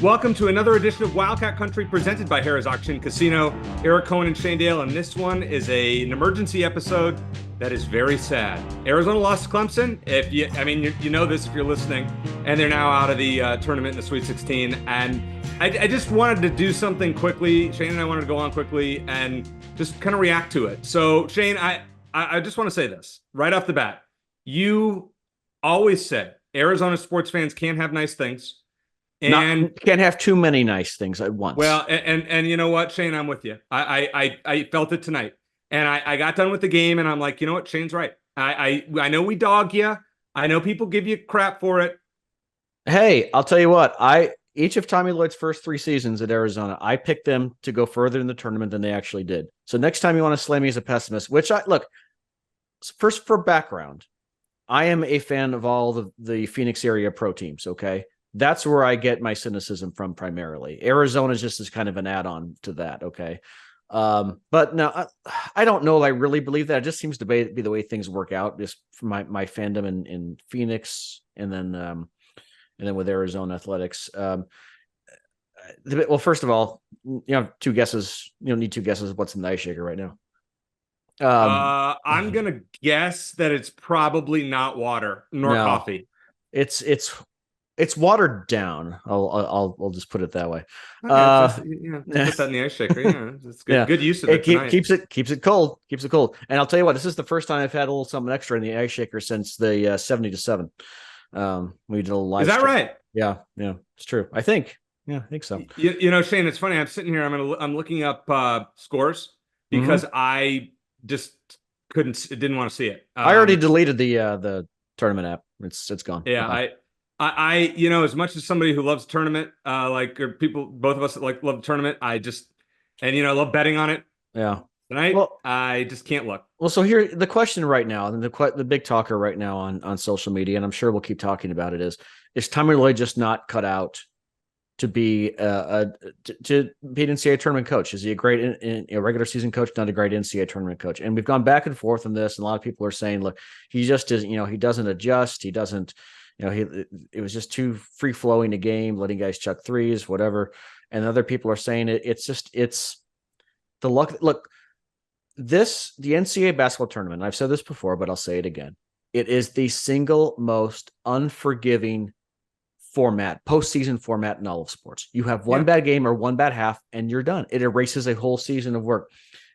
Welcome to another edition of Wildcat Country presented by Harrah's Auction Casino. Eric Cohen and Shane Dale, and this one is an emergency episode that is very sad. Arizona lost to Clemson. You know this if you're listening, and they're now out of the tournament in the Sweet 16. And I just wanted to do something quickly. Shane and I wanted to go on quickly and just kind of react to it. So Shane, I just want to say this right off the bat. You always said Arizona sports fans can't have nice things. And can't have too many nice things at once. Well, and you know what, Shane, I'm with you. I felt it tonight, and I got done with the game, and I'm like, you know what, Shane's right. I know we dog you. I know people give you crap for it. Hey, I'll tell you what. Each of Tommy Lloyd's first 3 seasons at Arizona, I picked them to go further in the tournament than they actually did. So next time you want to slam me as a pessimist, first for background, I am a fan of all the Phoenix area pro teams. Okay. That's where I get my cynicism from primarily. Arizona is just as kind of an add-on to that. Okay. But no, I don't know if I really believe that. It just seems to be the way things work out, just from my fandom in Phoenix and then with Arizona athletics. Well, first of all, you have 2 guesses. You don't need 2 guesses. What's in the ice shaker right now? I'm going to guess that it's probably not water nor coffee. It's watered down. I'll just put it that way. Okay, put that in the ice shaker. Yeah, it's good. Yeah. Good use of it. Keeps it cold. Keeps it cold. And I'll tell you what, this is the first time I've had a little something extra in the ice shaker since the 70-7. We did a little live. Is that stream. right? Yeah, it's true. I think. Yeah, I think so. You know, Shane, it's funny. I'm sitting here. I'm looking up scores because I just didn't want to see it. I already deleted the tournament app. It's gone. Yeah, I as much as somebody who loves tournament, both of us love the tournament. I love betting on it. Yeah. Tonight, I just can't look. Well, so here, the question right now, and the big talker right now on social media, and I'm sure we'll keep talking about it, is Tommy Lloyd just not cut out to be to be an NCAA tournament coach? Is he a great a regular season coach, not a great NCAA tournament coach? And we've gone back and forth on this, and a lot of people are saying, look, he just is, he doesn't adjust, he doesn't. It was just too free flowing a game, letting guys chuck threes, whatever. And other people are saying it's the luck. Look, the NCAA basketball tournament, I've said this before, but I'll say it again. It is the single most unforgiving postseason format in all of sports. You have one bad game or one bad half and you're done. It erases a whole season of work.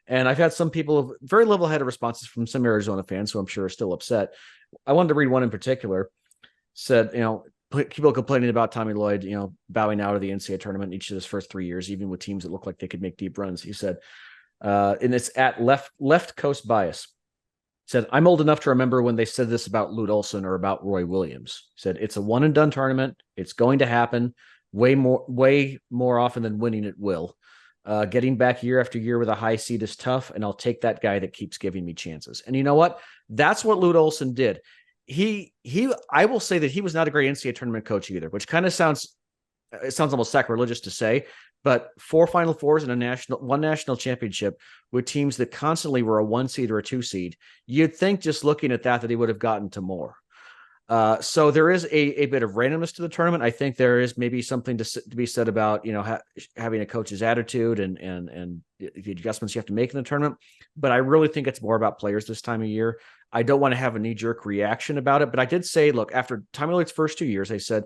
And I've had some people with very level-headed responses from some Arizona fans who I'm sure are still upset. I wanted to read one in particular. Said, people complaining about Tommy Lloyd, bowing out of the NCAA tournament in each of his first 3 years, even with teams that look like they could make deep runs. He said, and it's at left coast bias. Said, I'm old enough to remember when they said this about Lute Olson or about Roy Williams. Said, it's a one and done tournament. It's going to happen way more often than winning it will. Getting back year after year with a high seed is tough, and I'll take that guy that keeps giving me chances. And you know what? That's what Lute Olson did. I will say that he was not a great NCAA tournament coach either, which kind of sounds almost sacrilegious to say, but 4 Final Fours and one national championship with teams that constantly were a 1 seed or a 2 seed. You'd think just looking at that he would have gotten to more. So there is a bit of randomness to the tournament. I think there is maybe something to be said about, having a coach's attitude and the adjustments you have to make in the tournament. But I really think it's more about players this time of year. I don't want to have a knee-jerk reaction about it, but I did say, look, after Tommy Lloyd's first 2 years, I said,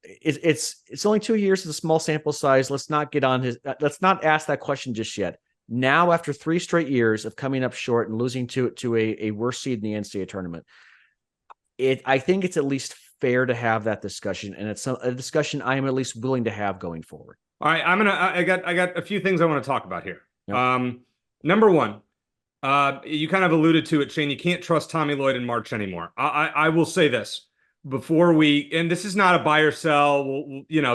it's only 2 years. It's a small sample size. Let's not ask that question just yet. Now, after 3 straight years of coming up short and losing to a worse seed in the NCAA tournament, I think it's at least fair to have that discussion, and it's a discussion I am at least willing to have going forward. All right, I got a few things I want to talk about here. Yep. Number one, you kind of alluded to it, Shane. You can't trust Tommy Lloyd in March anymore. I will say this before and this is not a buy or sell.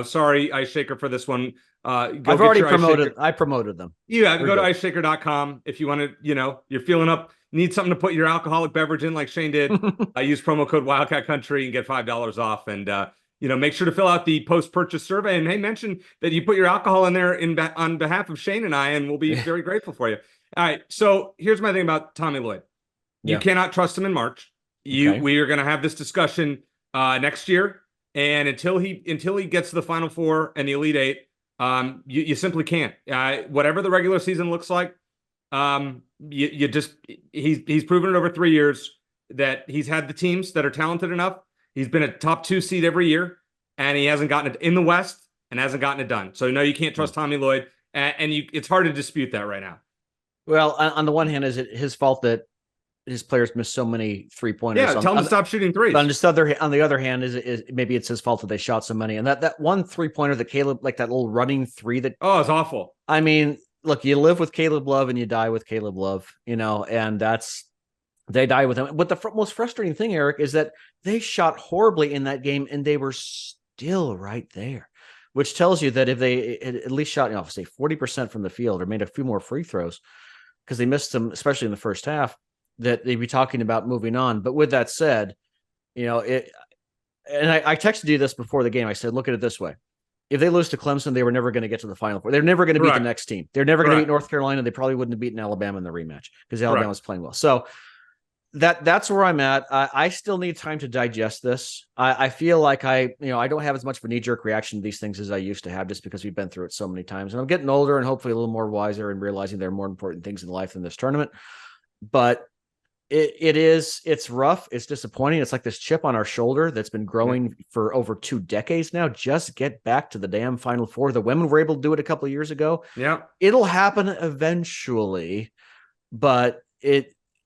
Sorry, Ice Shaker, for this one. I've already promoted. I promoted them. Yeah, go to iceshaker.com if you want to. You're feeling up. Need something to put your alcoholic beverage in, like Shane did. I use promo code Wildcat Country and get $5 off. And make sure to fill out the post-purchase survey. And hey, mention that you put your alcohol in there on behalf of Shane and I, and we'll be very grateful for you. All right. So here's my thing about Tommy Lloyd. You cannot trust him in March. We are going to have this discussion next year. And until he gets to the Final Four and the Elite Eight, you simply can't. Whatever the regular season looks like, you just he's proven it over 3 years that he's had the teams that are talented enough. He's been a top 2 seed every year, and he hasn't gotten it in the West and hasn't gotten it done. So no, you can't trust Tommy Lloyd, and it's hard to dispute that right now. Well, on the one hand, is it his fault that his players miss so many 3-pointers? Yeah, tell him to stop shooting threes. On the other hand, is maybe it's his fault that they shot so many. And that one 3-pointer that Caleb, like that little running three that, it's awful. I mean, look, you live with Caleb Love and you die with Caleb Love, and they die with him. But the most frustrating thing, Eric, is that they shot horribly in that game and they were still right there, which tells you that if they at least shot, say 40% from the field or made a few more free throws, because they missed them, especially in the first half, that they'd be talking about moving on. But with that said, and I texted you this before the game. I said, look at it this way. If they lose to Clemson, they were never going to get to the Final Four. They're never going to beat the next team. They're never going to beat North Carolina. They probably wouldn't have beaten Alabama in the rematch because Alabama was playing well. So that's where I'm at. I still need time to digest this. I feel like I don't have as much of a knee-jerk reaction to these things as I used to have, just because we've been through it so many times. And I'm getting older and hopefully a little more wiser and realizing there are more important things in life than this tournament. But it's rough. It's disappointing. It's like this chip on our shoulder that's been growing for over 2 decades now. Just get back to the damn Final Four. The women were able to do it a couple of years ago. Yeah, it'll happen eventually, but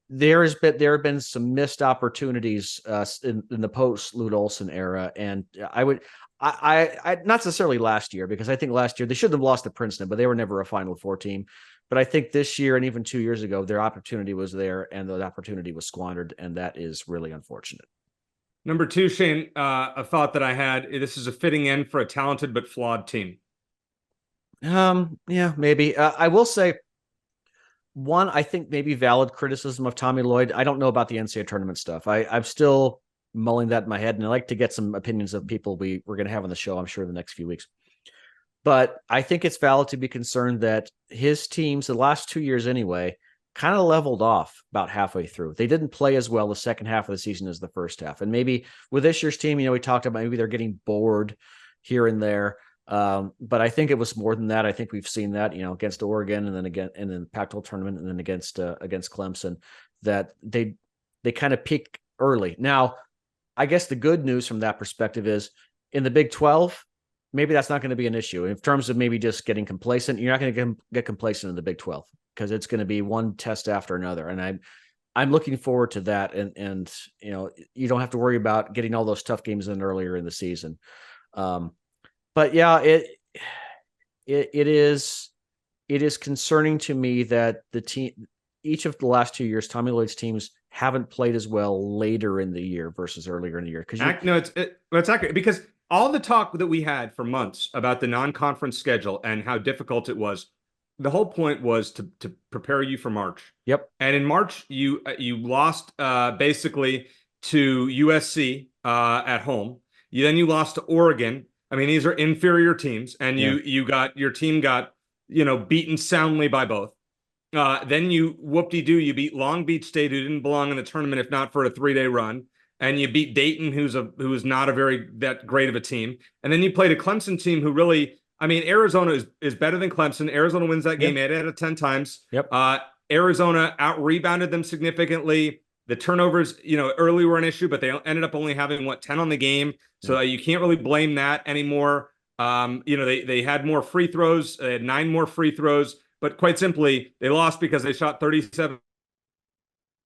there have been some missed opportunities in the post Lute Olson era, and I not necessarily last year, because I think last year they should have lost to Princeton, but they were never a Final Four team. But I think this year and even 2 years ago, their opportunity was there and the opportunity was squandered. And that is really unfortunate. Number 2, Shane, a thought that I had, this is a fitting end for a talented but flawed team. Yeah, maybe. I will say, one, I think maybe valid criticism of Tommy Lloyd. I don't know about the NCAA tournament stuff. I'm still mulling that in my head, and I like to get some opinions of people we're going to have on the show, I'm sure, in the next few weeks. But I think it's valid to be concerned that his teams, the last 2 years anyway, kind of leveled off about halfway through. They didn't play as well the second half of the season as the first half. And maybe with this year's team, we talked about maybe they're getting bored here and there. But I think it was more than that. I think we've seen that, against Oregon and then Pac-12 tournament and then against Clemson, that they kind of peak early. Now, I guess the good news from that perspective is in the Big 12, maybe that's not going to be an issue in terms of maybe just getting complacent. You're not going to get complacent in the Big 12 because it's going to be one test after another. And I'm looking forward to that. And you don't have to worry about getting all those tough games in earlier in the season. But yeah, it is concerning to me that the team, each of the last 2 years, Tommy Lloyd's teams haven't played as well later in the year versus earlier in the year. It's accurate, because all the talk that we had for months about the non-conference schedule and how difficult it was, the whole point was to prepare you for March. Yep. And in March, you lost basically to USC at home. You lost to Oregon. I mean, these are inferior teams, and your team got beaten soundly by both. Then you you beat Long Beach State, who didn't belong in the tournament if not for a 3-day run, and you beat Dayton, who's not that great of a team, and then you played a Clemson team who really, I mean, Arizona is better than Clemson. Arizona wins that game 8 out of 10 times. Yep. Arizona out-rebounded them significantly. The turnovers, early were an issue, but they ended up only having 10 on the game. So you can't really blame that anymore. They had more free throws. They had 9 more free throws, but quite simply, they lost because they shot 37%.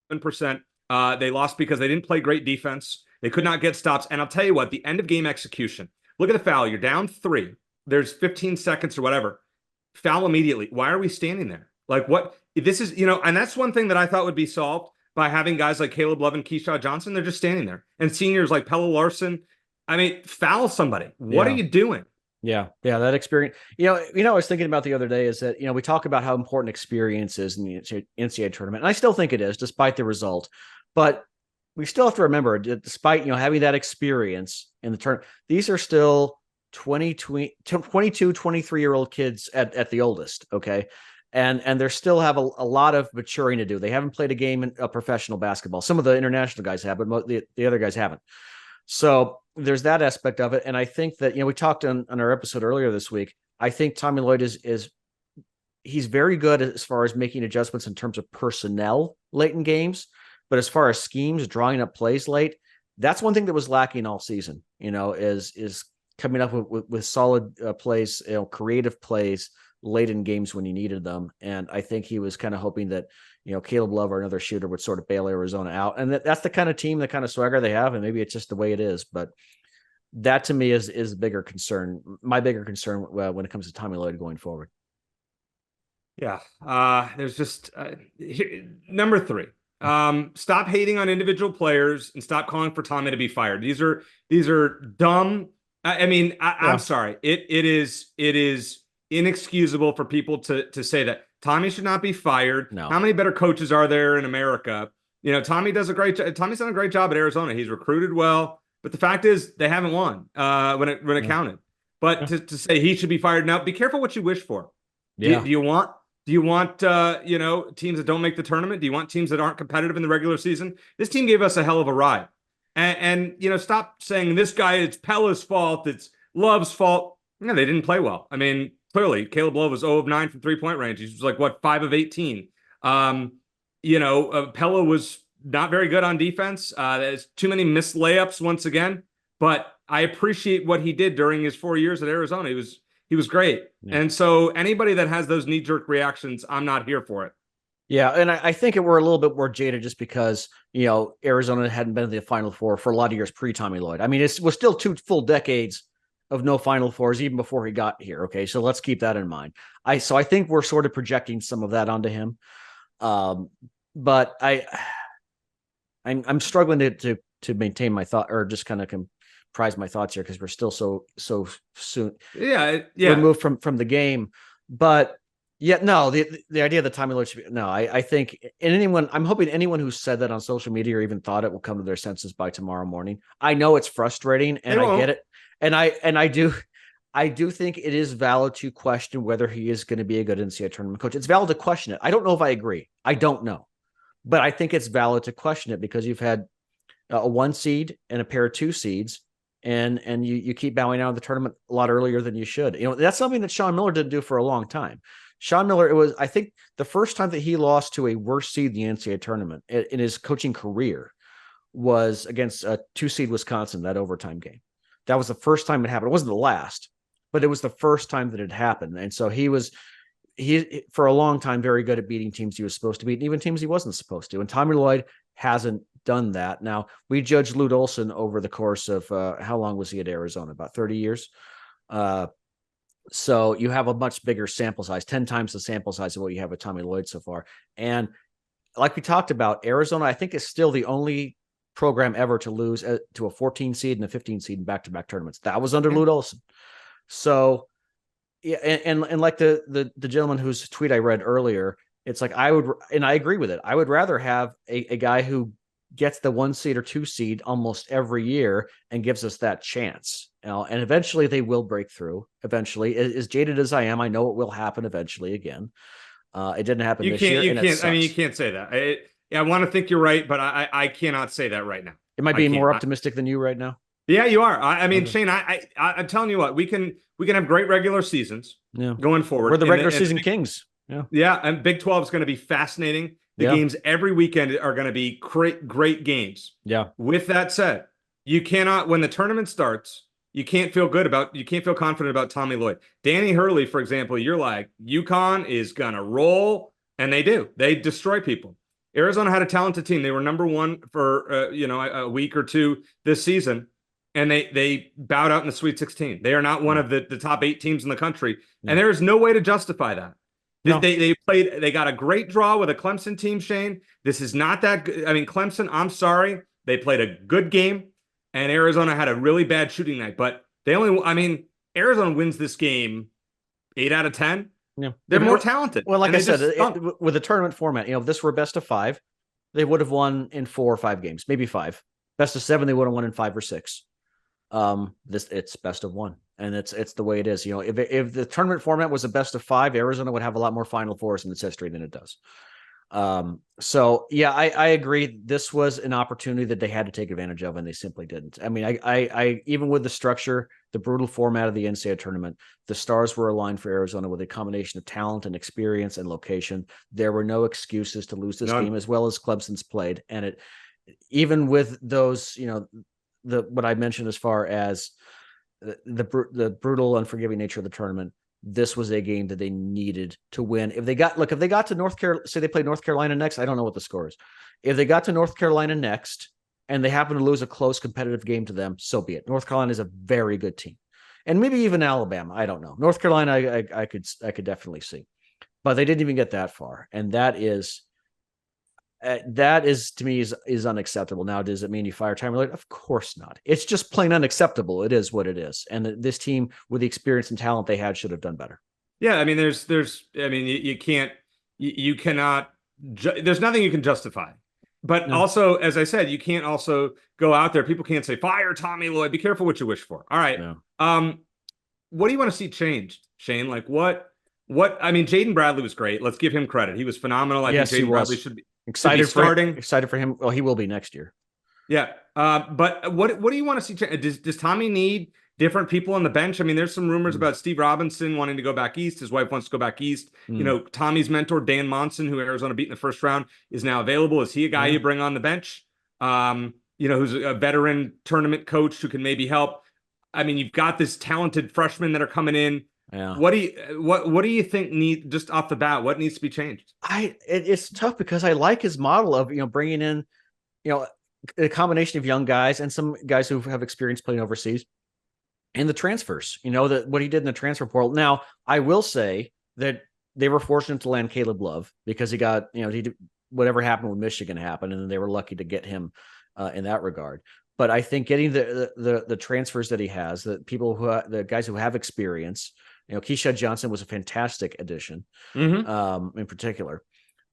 They lost because they didn't play great defense. They could not get stops. And I'll tell you what, the end of game execution, look at the foul. You're down 3. There's 15 seconds or whatever. Foul immediately. Why are we standing there? Like, what? This is, and that's one thing that I thought would be solved by having guys like Caleb Love and Keyshawn Johnson. They're just standing there. And seniors like Pella Larson. I mean, foul somebody. What are you doing? Yeah, that experience. I was thinking about the other day is that, we talk about how important experience is in the NCAA tournament. And I still think it is, despite the result. But we still have to remember, despite, having that experience in the tournament, these are still 22, 23-year-old kids at the oldest, okay? And they still have a lot of maturing to do. They haven't played a game in professional basketball. Some of the international guys have, but the other guys haven't. So there's that aspect of it. And I think that, we talked on our episode earlier this week. I think Tommy Lloyd is he's very good as far as making adjustments in terms of personnel late in games. But as far as schemes, drawing up plays late, that's one thing that was lacking all season, is coming up with solid plays, creative plays late in games when you needed them. And I think he was kind of hoping that, Caleb Love or another shooter would sort of bail Arizona out. And that's the kind of team, the kind of swagger they have. And maybe it's just the way it is. But that to me is a bigger concern. My bigger concern when it comes to Tommy Lloyd going forward. Yeah. There's just number 3. Stop hating on individual players and stop calling for Tommy to be fired. These are dumb. I'm sorry. It is inexcusable for people to say that Tommy should not be fired. No. How many better coaches are there in America? Tommy's done a great job at Arizona. He's recruited well, but the fact is they haven't won when it counted. But to say he should be fired now, be careful what you wish for. Yeah. Do you want teams that don't make the tournament? Do you want teams that aren't competitive in the regular season? This team gave us a hell of a ride. And stop saying this guy, it's Pella's fault, it's Love's fault. No, they didn't play well. I mean, clearly, Caleb Love was 0 of 9 from three-point range. He was like, 5 of 18. Pella was not very good on defense. There's too many missed layups once again. But I appreciate what he did during his 4 years at Arizona. He was great. Yeah. And so anybody that has those knee-jerk reactions, I'm not here for it. Yeah, and I think we're a little bit more jaded just because, Arizona hadn't been in the Final Four for a lot of years pre-Tommy Lloyd. I mean, it was still 2 full decades of no Final Fours even before he got here. Okay, so let's keep that in mind. I think we're sort of projecting some of that onto him. But I'm struggling to maintain my thought, or just kind of comprise my thoughts here, because we're still so soon removed from the game. But yeah, no, the idea that Tommy Lloyd should be, no, I think I'm hoping anyone who said that on social media or even thought it will come to their senses by tomorrow morning. I know it's frustrating, and I get it. And I do think it is valid to question whether he is going to be a good NCAA tournament coach. It's valid to question it. I don't know if I agree. I don't know. But I think it's valid to question it, because you've had a 1 seed and a pair of 2 seeds, and you keep bowing out of the tournament a lot earlier than you should. That's something that Sean Miller didn't do for a long time. Sean Miller, it was, I think, the first time that he lost to a worse seed in the NCAA tournament in his coaching career was against a 2 seed Wisconsin, that overtime game. That was the first time it happened. It wasn't the last, but it was the first time that it happened. And so he for a long time, very good at beating teams he was supposed to beat, and even teams he wasn't supposed to. And Tommy Lloyd hasn't done that. Now, we judged Lute Olson over the course of how long was he at Arizona? About 30 years. So you have a much bigger sample size, 10 times the sample size of what you have with Tommy Lloyd so far. And like we talked about, Arizona, I think, is still the only program ever to lose to a 14 seed and a 15 seed in back-to-back tournaments. That was under Lute Olson. So, yeah, and like the gentleman whose tweet I read earlier, it's like I agree with it. I would rather have a guy who gets the 1 seed or 2 seed almost every year and gives us that chance. And eventually they will break through. Eventually, as jaded as I am, I know it will happen eventually again. It didn't happen this year. You can't say that. I want to think you're right, but I cannot say that right now. Am I being more optimistic than you right now? Yeah, you are. Okay. Shane, I'm telling you what, we can have great regular seasons going forward. We're the regular season kings. Yeah, and Big 12 is going to be fascinating. The games every weekend are going to be great games. Yeah. With that said, you cannot, when the tournament starts, you can't feel confident about Tommy Lloyd. Danny Hurley, for example, you're like, UConn is going to roll, and they do. They destroy people. Arizona had a talented team. They were number 1 for a week or two this season, and they bowed out in the Sweet 16. They are not one of the top 8 teams in the country, and there is no way to justify that. No. They got a great draw with a Clemson team, Shane. This is not that good. I mean, Clemson, I'm sorry. They played a good game, and Arizona had a really bad shooting night. But Arizona wins this game 8 out of 10. Yeah. They're more talented. Well, like I said, with the tournament format, if this were best of 5, they would have won in 4 or 5 games, maybe 5. Best of 7, they would have won in 5 or 6. It's best of 1. And it's the way it is. If the tournament format was a best of 5, Arizona would have a lot more Final Fours in its history than it does. So yeah, I agree. This was an opportunity that they had to take advantage of, and they simply didn't. I mean, I even with the structure, the brutal format of the NCAA tournament, the stars were aligned for Arizona with a combination of talent and experience and location. There were no excuses to lose this None. game, as well as Clemson's played. And it, even with those, what I mentioned as far as the brutal, unforgiving nature of the tournament, this was a game that they needed to win. If they got to North Carolina, say they played North Carolina next, I don't know what the score is. If they got to North Carolina next and they happen to lose a close competitive game to them, so be it. North Carolina is a very good team, and maybe even Alabama. I don't know. North Carolina, I could definitely see, but they didn't even get that far, and that is to me is unacceptable. Now, does it mean you fire Tommy Lloyd? Of course not. It's just plain unacceptable. It is what it is. And this team, with the experience and talent they had, should have done better. Yeah, I mean, I mean, you can't, you cannot, there's nothing you can justify. But No. also, as I said, you can't also go out there. People can't say, fire Tommy Lloyd. Be careful what you wish for. All right. No. What do you want to see changed, Shane? Like I mean, Jaden Bradley was great. Let's give him credit. He was phenomenal. I Yes, think Jaden Bradley should be excited for him. Well, he will be next year. Yeah. But what do you want to see change? Does Tommy need different people on the bench? I mean, there's some rumors about Steve Robinson wanting to go back east. His wife wants to go back east. Tommy's mentor, Dan Monson, who Arizona beat in the first round, is now available. Is he a guy you bring on the bench? Who's a veteran tournament coach who can maybe help? I mean, you've got this talented freshmen that are coming in. Yeah. What do you think just off the bat? What needs to be changed? It's tough because I like his model of bringing in a combination of young guys and some guys who have experience playing overseas, and the transfers. That what he did in the transfer portal. Now, I will say that they were fortunate to land Caleb Love because he got whatever happened with Michigan happened, and they were lucky to get him in that regard. But I think getting the transfers that he has, the guys who have experience, Keyshawn Johnson was a fantastic addition, in particular.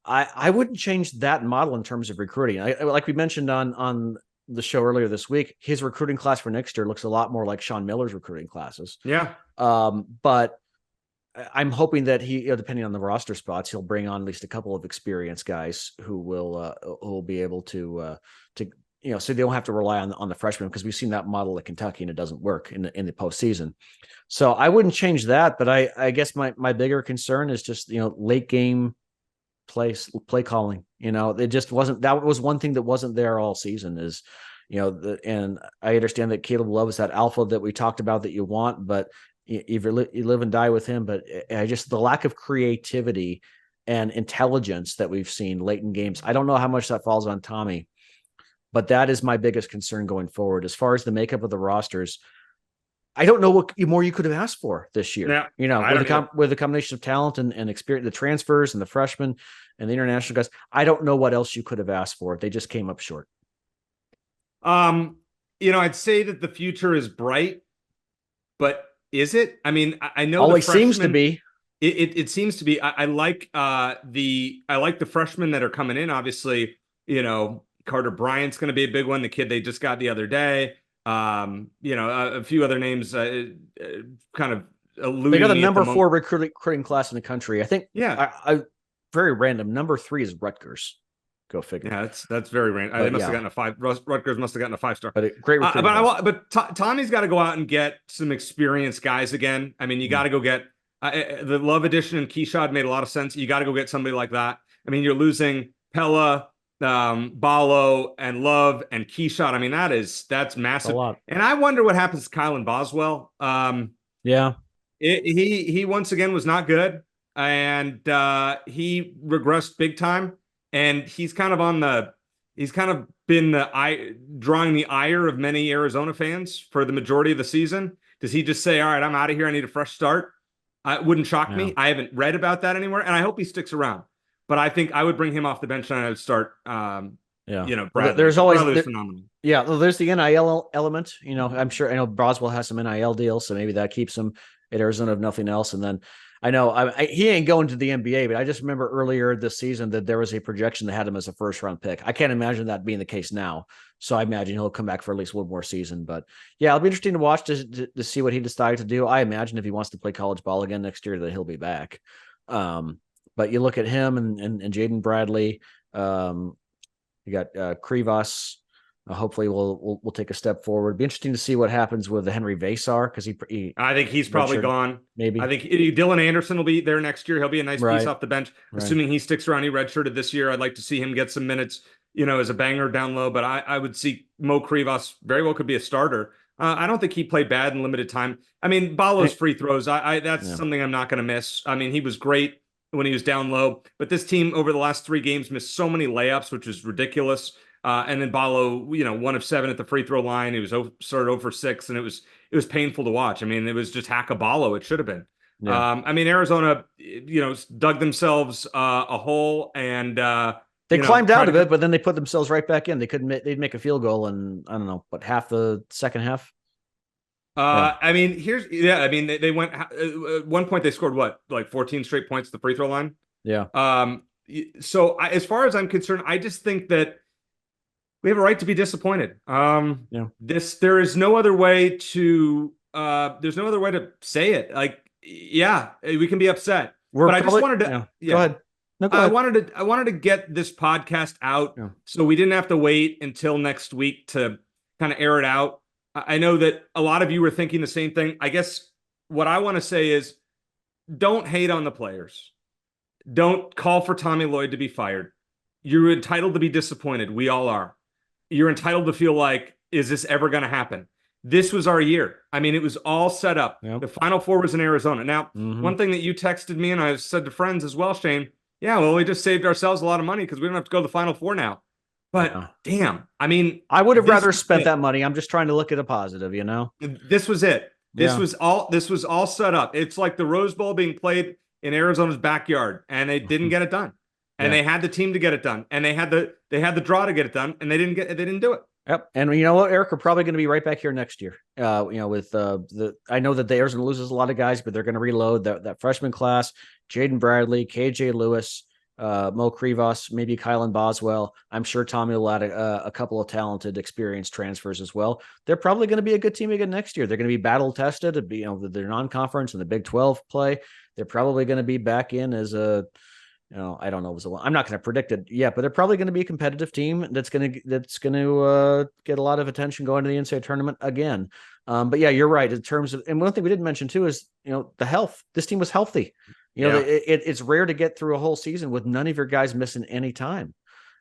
I wouldn't change that model in terms of recruiting. Like we mentioned on the show earlier this week, his recruiting class for next year looks a lot more like Sean Miller's recruiting classes. Yeah. But I'm hoping that he, depending on the roster spots, he'll bring on at least a couple of experienced guys who will be able to so they don't have to rely on the freshmen, because we've seen that model at Kentucky and it doesn't work in the postseason. So I wouldn't change that, but I guess my bigger concern is just late game play calling. It just wasn't. That was one thing that wasn't there all season. Is and I understand that Caleb Love is that alpha that we talked about that you want, but you live and die with him. But just the lack of creativity and intelligence that we've seen late in games. I don't know how much that falls on Tommy, but that is my biggest concern going forward. As far as the makeup of the rosters, I don't know what more you could have asked for this year. Yeah, with the combination of talent and experience, the transfers and the freshmen and the international guys, I don't know what else you could have asked for. They just came up short. I'd say that the future is bright, but is it? I mean, I know always seems to be. It seems to be. I like the freshmen that are coming in. Obviously, Carter Bryant's going to be a big one. The kid they just got the other day. A few other names kind of alluding. They got the number 4 recruiting class in the country. I think. Yeah. I very random. Number 3 is Rutgers. Go figure. Yeah, that's very random. They must have gotten a 5. Rutgers must have gotten a 5-star. But great recruiting. Tommy's got to go out and get some experienced guys again. I mean, you got to go get the Love edition, and Keyshawn made a lot of sense. You got to go get somebody like that. I mean, you're losing Pella, Ballo, and Love, and Keyshawn. I mean, that's massive. A lot. And I wonder what happens to Kylan Boswell. Yeah. He once again was not good, and he regressed big time. And he's kind of been drawing the ire of many Arizona fans for the majority of the season. Does he just say, all right, I'm out of here, I need a fresh start? It wouldn't shock me. I haven't read about that anywhere, and I hope he sticks around. But I think I would bring him off the bench and I would start, Bradley. There's always phenomenal. Yeah, well, there's the NIL element. I'm sure. I know Boswell has some NIL deals, so maybe that keeps him at Arizona if nothing else. And then I know he ain't going to the NBA, but I just remember earlier this season that there was a projection that had him as a first-round pick. I can't imagine that being the case now. So I imagine he'll come back for at least one more season. But yeah, it'll be interesting to watch to see what he decides to do. I imagine if he wants to play college ball again next year, that he'll be back. But you look at him and Jaden Bradley. You got Krivas. Hopefully, we'll take a step forward. Be interesting to see what happens with the Henry Vasar because he I think he's probably gone. Maybe. I think Dylan Anderson will be there next year. He'll be a nice piece off the bench, assuming he sticks around. He redshirted this year. I'd like to see him get some minutes, as a banger down low. But I would see Mo Krivas very well could be a starter. I don't think he played bad in limited time. I mean, Balo's free throws. That's something I'm not going to miss. I mean, he was great when he was down low, but this team over the last 3 games missed so many layups, which is ridiculous. And then Balo, 1 of 7 at the free throw line. He was started 0 for 6, and it was painful to watch. I mean, it was just hack a Balo. It should have been. Yeah. I mean, Arizona, dug themselves a hole, and they climbed out of it, but then they put themselves right back in. They'd make a field goal in, I don't know, but half the second half. I mean, they went at one point. They scored like 14 straight points at the free throw line. Yeah. So as far as I'm concerned, I just think that we have a right to be disappointed. There is no other way to say it. Like, yeah, we can be upset. Go ahead. No, go ahead. I wanted to get this podcast out so we didn't have to wait until next week to kind of air it out. I know that a lot of you were thinking the same thing. I guess what I want to say is don't hate on the players. Don't call for Tommy Lloyd to be fired. You're entitled to be disappointed. We all are. You're entitled to feel like, is this ever going to happen? This was our year. I mean, it was all set up. Yep. The Final Four was in Arizona. Now, one thing that you texted me, and I said to friends as well, Shane, we just saved ourselves a lot of money because we don't have to go to the Final Four now. But damn, I mean, I would have rather spent that money. I'm just trying to look at a positive, This was it. This was all set up. It's like the Rose Bowl being played in Arizona's backyard, and they didn't get it done. And they had the team to get it done, and they had the draw to get it done, and they didn't do it. Yep. And you know what, Eric, we're probably going to be right back here next year. With I know that the Arizona loses a lot of guys, but they're going to reload that freshman class. Jaden Bradley, KJ Lewis, Mo Krivas, maybe Kylan Boswell. I'm sure Tommy will add a couple of talented, experienced transfers as well. They're probably going to be a good team again next year. They're going to be battle tested. Their non-conference and the Big 12 play. They're probably going to be back in as a, I don't know. I'm not going to predict it yet, but they're probably going to be a competitive team that's going to get a lot of attention going to the NCAA tournament again. But yeah, you're right in terms of, and one thing we didn't mention too is the health. This team was healthy. It's rare to get through a whole season with none of your guys missing any time,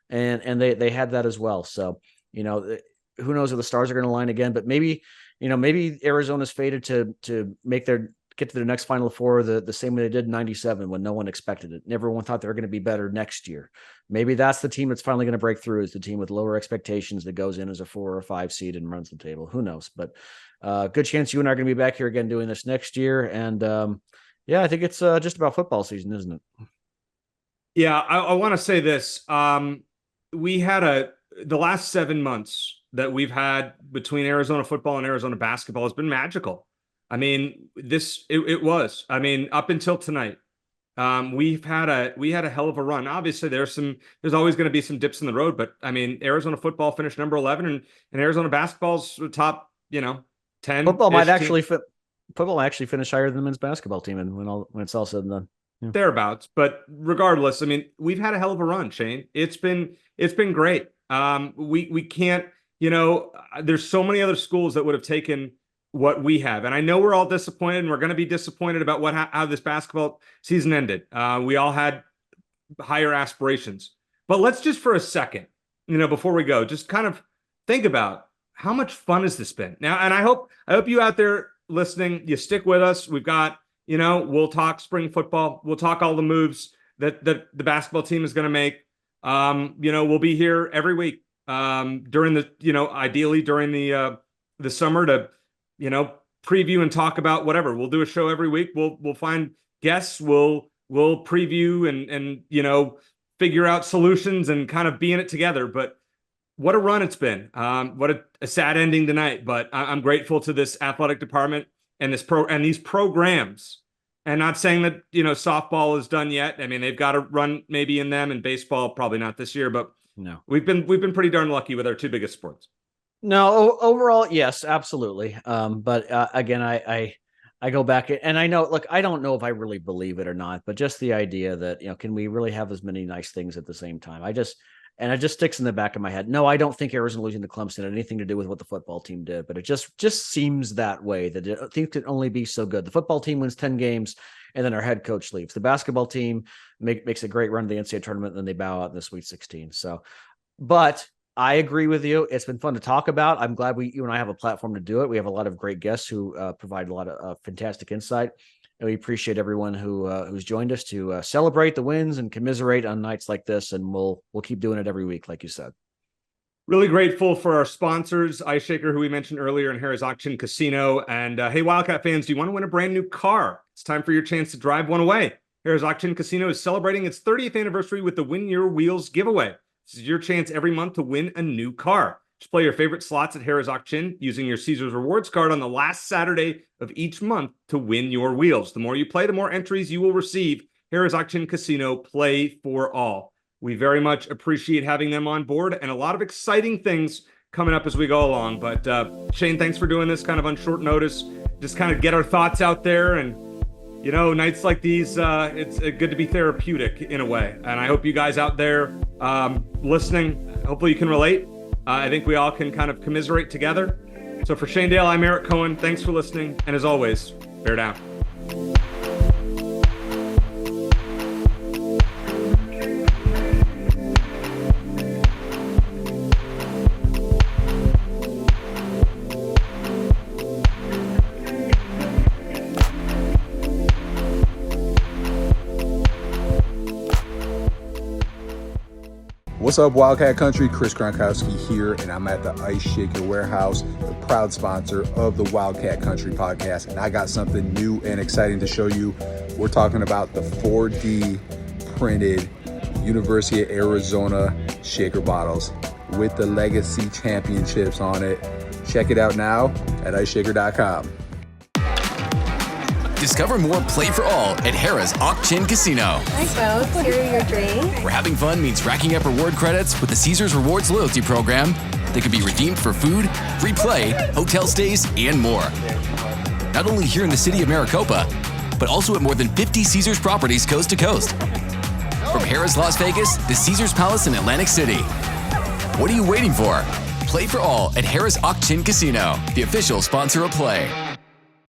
and they had that as well. So who knows if the stars are going to align again? But maybe Arizona's fated to get to their next Final Four the same way they did in '97 when no one expected it. And everyone thought they were going to be better next year. Maybe that's the team that's finally going to break through, is the team with lower expectations that goes in as a 4 or 5 seed and runs the table. Who knows? But good chance you and I are going to be back here again doing this next year. And I think it's just about football season, isn't it? Yeah, I want to say this. We had the last 7 months that we've had between Arizona football and Arizona basketball has been magical. I mean, it was. I mean, up until tonight, we had a hell of a run. Obviously, there's always going to be some dips in the road, but I mean, Arizona football finished number 11, and Arizona basketball's top 10. Football might actually finish higher than the men's basketball team, and when it's all said and done. Yeah. Thereabouts. But regardless, I mean, we've had a hell of a run, Shane. It's been great. We can't. There's so many other schools that would have taken what we have. And I know we're all disappointed, and we're going to be disappointed about how this basketball season ended. We all had higher aspirations. But let's just for a second, before we go, just kind of think about how much fun has this been. Now, and I hope you out there listening, you stick with us. We've got, we'll talk spring football. We'll talk all the moves that the basketball team is going to make. We'll be here every week during the, ideally during the summer to, preview and talk about whatever. We'll do a show every week. We'll find guests. We'll preview and figure out solutions and kind of be in it together. But what a run it's been. What a sad ending tonight. But I'm grateful to this athletic department and these programs. And not saying that softball is done yet. I mean, they've got to run maybe in them, and baseball probably not this year. But no, we've been pretty darn lucky with our 2 biggest sports. No, overall, yes, absolutely. But again, I I go back and I know, look, I don't know if I really believe it or not, but just the idea that, can we really have as many nice things at the same time? It just sticks in the back of my head. No, I don't think Arizona losing to Clemson had anything to do with what the football team did, but it just seems that way, that things could only be so good. The football team wins 10 games and then our head coach leaves. The basketball team makes a great run to the NCAA tournament, and then they bow out in the Sweet 16. So, but I agree with you. It's been fun to talk about. I'm glad you and I have a platform to do it. We have a lot of great guests who provide a lot of fantastic insight. And we appreciate everyone who's joined us to celebrate the wins and commiserate on nights like this. And we'll keep doing it every week, like you said. Really grateful for our sponsors, Ice Shaker, who we mentioned earlier, and Harrah's Auction Casino. And hey, Wildcat fans, do you want to win a brand new car? It's time for your chance to drive one away. Harrah's Auction Casino is celebrating its 30th anniversary with the Win Your Wheels giveaway. This is your chance every month to win a new car. Just play your favorite slots at Harrah's Auction using your Caesars Rewards card on the last Saturday of each month to win your wheels. The more you play, the more entries you will receive. Harrah's Auction Casino, play for all. We very much appreciate having them on board, and a lot of exciting things coming up as we go along. But Shane, thanks for doing this kind of on short notice. Just kind of get our thoughts out there, and nights like these, it's good to be therapeutic in a way. And I hope you guys out there listening, hopefully you can relate. I think we all can kind of commiserate together. So for Shane Dale, I'm Eric Cohen. Thanks for listening. And as always, bear down. What's up, Wildcat Country? Chris Gronkowski here, and I'm at the Ice Shaker Warehouse, the proud sponsor of the Wildcat Country podcast. And I got something new and exciting to show you. We're talking about the 4D printed University of Arizona shaker bottles with the Legacy Championships on it. Check it out now at iceshaker.com. Discover more Play for All at Harrah's Auction Casino. Hi folks, here are your drinks. Where having fun means racking up reward credits with the Caesars Rewards loyalty program that can be redeemed for food, free play, hotel stays, and more. Not only here in the city of Maricopa, but also at more than 50 Caesars properties coast to coast. From Harrah's Las Vegas to Caesars Palace in Atlantic City. What are you waiting for? Play for All at Harrah's Auction Casino, the official sponsor of Play.